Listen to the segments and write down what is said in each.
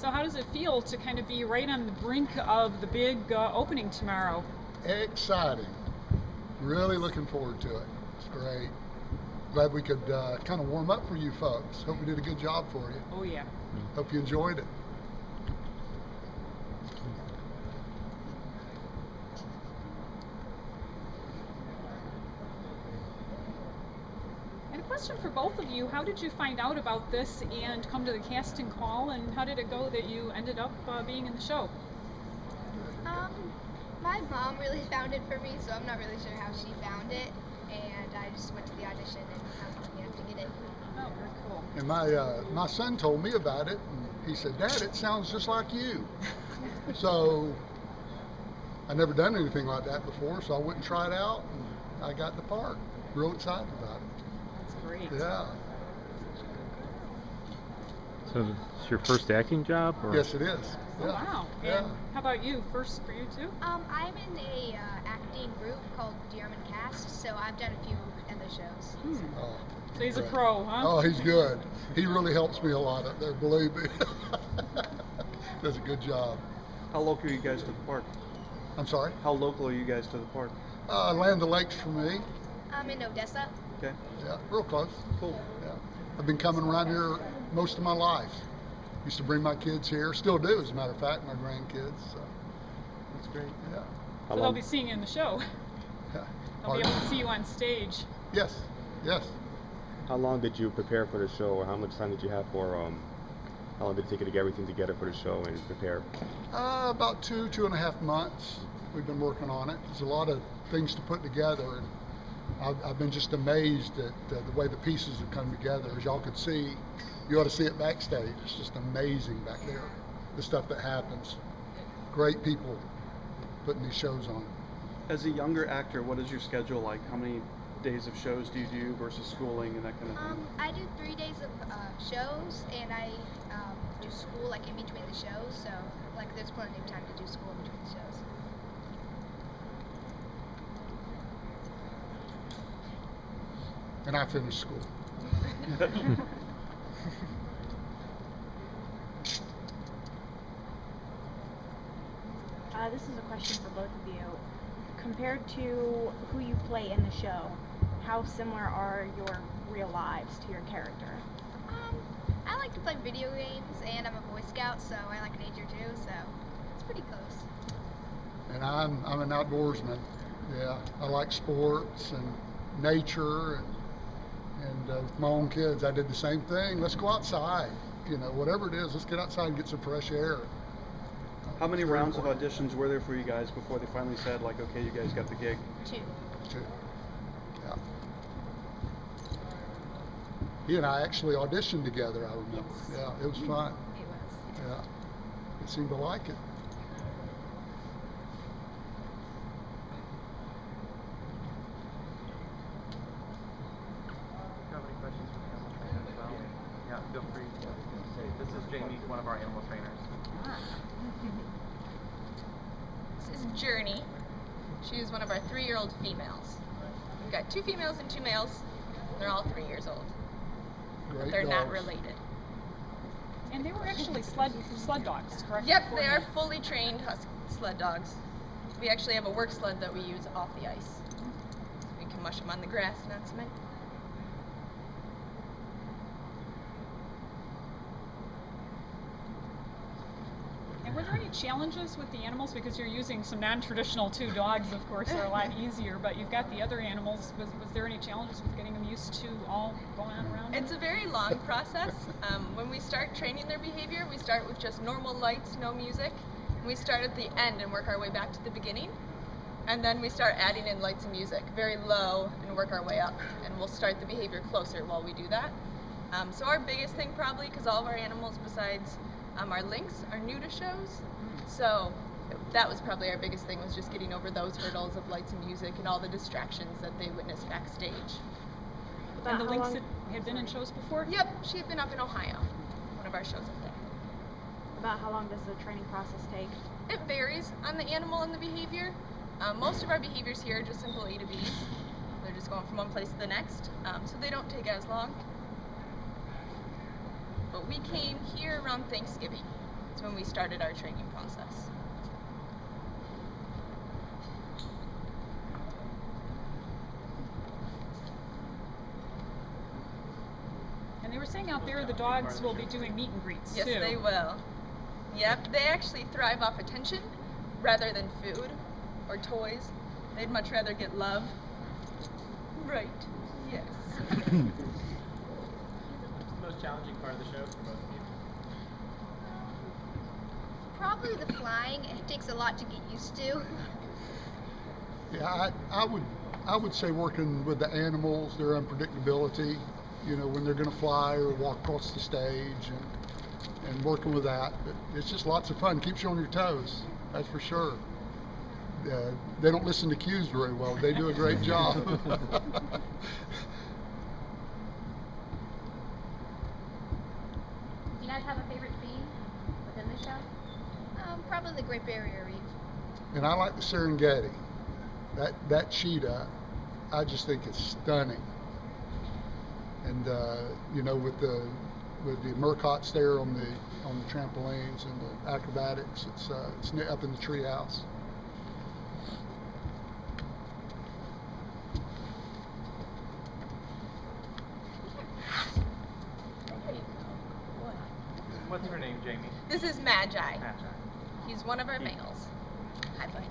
So how does it feel to kind of be right on the brink of the big opening tomorrow? Exciting. Really looking forward to it. It's great. Glad we could kind of warm up for you folks. Hope we did a good job for you. Oh yeah. Hope you enjoyed it. And a question for both of you, how did you find out about this and come to the casting call, and how did it go that you ended up being in the show? My mom really found it for me, so I'm not really sure how she found it, and I just went to the audition and I was lucky enough to get it. Oh, very cool. And my son told me about it, and he said, "Dad, it sounds just like you." So I never done anything like that before, so I went and tried it out, and I got the part. Real excited about it. That's great. Yeah. So it's your first acting job? Or? Yes, it is. Oh, Yeah. wow. Yeah. And how about you? First for you too? I'm in a acting group called Dearman Cast, so I've done a few other shows. Oh, So he's a great. pro, huh? Oh, he's good. He really helps me a lot up there, believe me. Does a good job. How local are you guys to the park? I'm sorry? How local are you guys to the park? Land O'Lakes for me. I'm in Odessa. Okay. Yeah, real close. Cool. Yeah. I've been coming around here most of my life. Used to bring my kids here, still do as a matter of fact, my grandkids. So. That's great. Yeah. So they'll be seeing you in the show. Yeah. They'll be able to see you on stage. Yes, yes. How long did you prepare for the show, or how much time did you have for, how long did it take you to get everything together for the show and prepare? About 2.5 months we've been working on it. There's a lot of things to put together, and I've been just amazed at the way the pieces have come together. As y'all could see, you ought to see it backstage. It's just amazing back there, the stuff that happens. Great people putting these shows on. As a younger actor, what is your schedule like? How many days of shows do you do versus schooling and that kind of thing? I do 3 days of shows, and I do school like in between the shows, so like there's plenty of time to do school in between the shows. And I finished school. This is a question for both of you. Compared to who you play in the show, how similar are your real lives to your character? I like to play video games, and I'm a Boy Scout, so I like nature too, so it's pretty close. And I'm an outdoorsman. Yeah, I like sports and nature, and with my own kids, I did the same thing. Let's go outside. You know, whatever it is, let's get outside and get some fresh air. How many rounds of auditions were there for you guys before they finally said, like, okay, you guys got the gig? Two. Yeah. He and I actually auditioned together, I remember. Yes. Yeah, it was fun. It was. Yeah. They seemed to like it. Do you have any questions for the animal trainer as well? Yeah, feel free to say. This is Jamie, one of our animal trainers. This is Journey. She is one of our 3-year-old females. We've got 2 females and 2 males. They're all 3 years old. Great They're not dogs. related. And they were actually sled dogs, correct? Yep, they are fully trained sled dogs. We actually have a work sled that we use off the ice. So we can mush them on the grass, not cement. And were there any challenges with the animals? Because you're using some non-traditional 2 dogs, of course, are a lot easier, but you've got the other animals. Was there any challenges with getting them used to all going on around? It's a very long process. When we start training their behavior, we start with just normal lights, no music. We start at the end and work our way back to the beginning. And then we start adding in lights and music, very low, and work our way up. And we'll start the behavior closer while we do that. So our biggest thing probably, because all of our animals besides our lynx are new to shows, so that was probably our biggest thing, was just getting over those hurdles of lights and music and all the distractions that they witness backstage. And the lynx had been in shows before? Yep, she had been up in Ohio, one of our shows up there. About how long does the training process take? It varies on the animal and the behavior. Most of our behaviors here are just simple A to B's. They're just going from one place to the next, so they don't take as long. But we came here around Thanksgiving. is when we started our training process. And they were saying out there the dogs will be doing meet and greets Yes, too. they will. Yep, they actually thrive off attention rather than food or toys. They'd much rather get love. Right. Yes. What's the most challenging part of the show for both of you? Probably the flying. It takes a lot to get used to. Yeah, I would say working with the animals, their unpredictability, you know, when they're going to fly or walk across the stage, and working with that. But it's just lots of fun. Keeps you on your toes, that's for sure. They don't listen to cues very well. They do a great job. Do you guys have a favorite scene within the show? Probably the Great Barrier Reef. And I like the Serengeti. That cheetah, I just think it's stunning. And you know, with the Mercots there on the trampolines and the acrobatics, it's up in the treehouse. What's her name, Jamie? This is Magi. Magi. He's one of our males. Hi, buddy.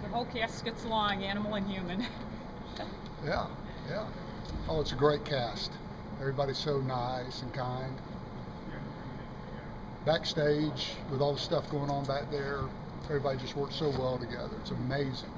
The whole cast gets along, animal and human. Yeah, yeah. Oh, it's a great cast. Everybody's so nice and kind. Backstage, with all the stuff going on back there, everybody just works so well together. It's amazing.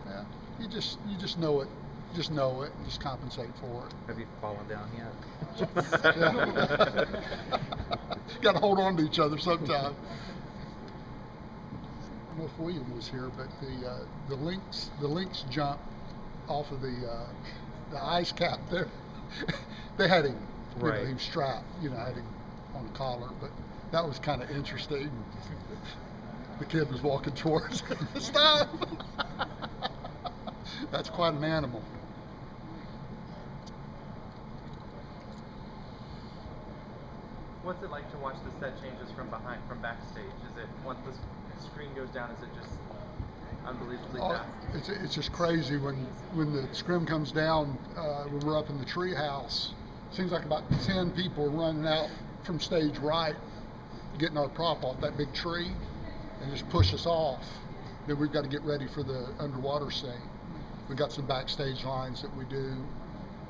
Yeah, you just know it. Just know it and just compensate for it. Have you fallen down yet? Got to hold on to each other sometime. I don't know if William was here, but the lynx jump off of the ice cap there. They had him, you know, he was strapped, you know, had him on the collar, but that was kind of interesting. The kid was walking towards him. Stop! That's quite an animal. What's it like to watch the set changes from backstage? Is it, once the screen goes down, is it just unbelievably fast? It's just crazy when the scrim comes down, when we're up in the tree house. Seems like about 10 people are running out from stage right, getting our prop off that big tree, and just push us off. Then we've got to get ready for the underwater scene. We've got some backstage lines that we do.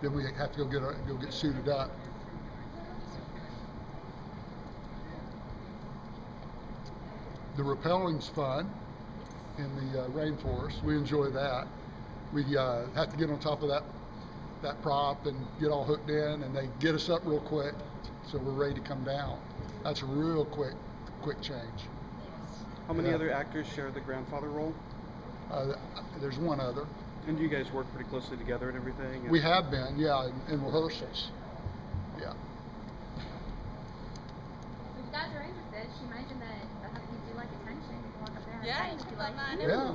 Then we have to go get suited up. The rappelling's fun in the rainforest. We enjoy that. We have to get on top of that prop and get all hooked in, and they get us up real quick, so we're ready to come down. That's a real quick change. How many other actors share the grandfather role? There's one other. And do you guys work pretty closely together and everything? We have been, yeah, in rehearsals. Yeah. If you guys are interested, she mentioned that the huskies do like attention. You can walk up there and Yeah, say you if can you love like. on him. Yeah.